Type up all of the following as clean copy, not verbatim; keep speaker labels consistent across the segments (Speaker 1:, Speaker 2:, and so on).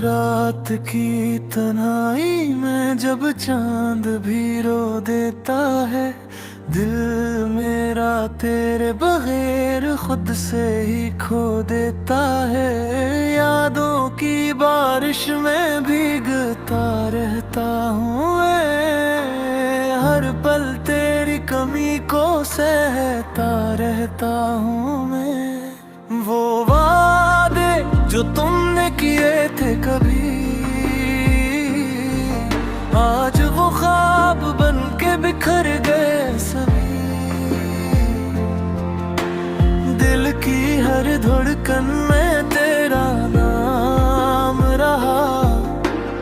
Speaker 1: रात की तन्हाई में जब चांद भी रो देता है, दिल मेरा तेरे बगैर खुद से ही खो देता है। यादों की बारिश में भीगता रहता हूँ मैं, हर पल तेरी कमी को सहता रहता हूँ मैं। वो वादे जो तुमने किए थे कभी, आज वो ख्वाब बन के बिखर गए सभी। दिल की हर धड़कन में तेरा नाम रहा,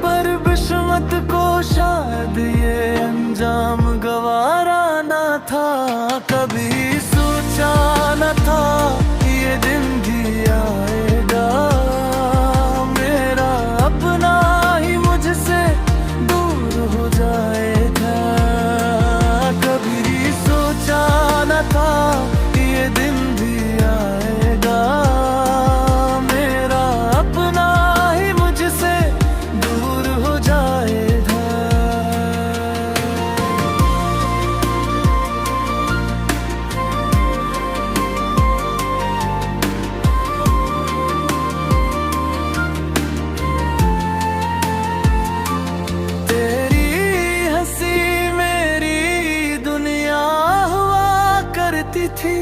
Speaker 1: पर बिस्मत को शायद ये अंजाम गवारा ना था। कभी सोचा न था ये दिन भी आएगा, मेरा अपना ही मुझसे दूर हो जाएगा। कभी सोचा न था ये दिन भी आएगा, मेरा अपना ही मुझसे दूर हो जाएगा। थी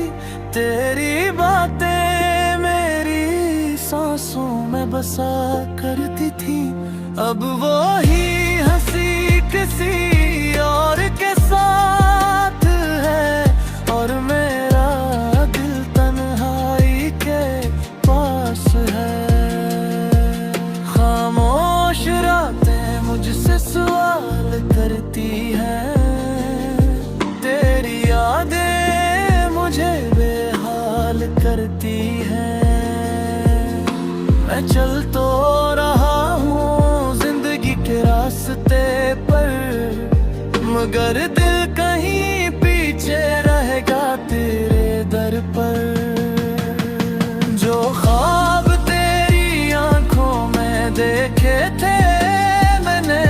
Speaker 1: तेरी बातें मेरी सांसों में बसा करती थी, अब वो ही हंसी किसी और के साथ है, और मेरा दिल तन्हाई के पास है। खामोश रातें मुझसे सवाल करती हैं, तेरी यादें मुझे बेहाल करती है। मैं चल तो रहा हूँ जिंदगी के रास्ते पर, मगर दिल कहीं पीछे रहेगा तेरे दर पर। जो ख्वाब तेरी आंखों में देखे थे मैंने,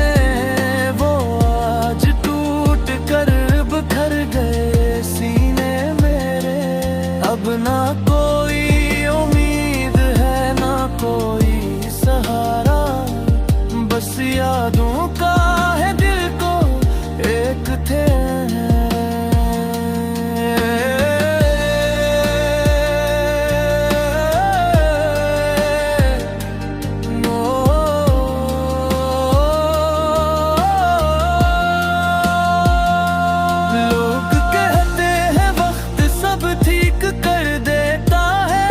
Speaker 1: वो आज टूट कर बिखर गए सीने। अब ना कोई उम्मीद है ना कोई सहारा, बस यादों का है दिल को एक थे। लोग कहते हैं वक्त सब ठीक कर देता है,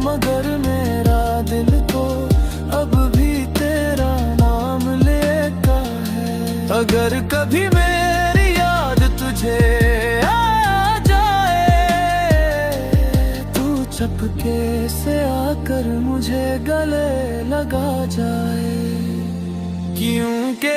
Speaker 1: मगर मेरा दिल तो अब भी तेरा नाम लेता है। अगर कभी मेरी याद तुझे आ जाए, तू चुपके से आकर मुझे गले लगा जाए, क्योंकि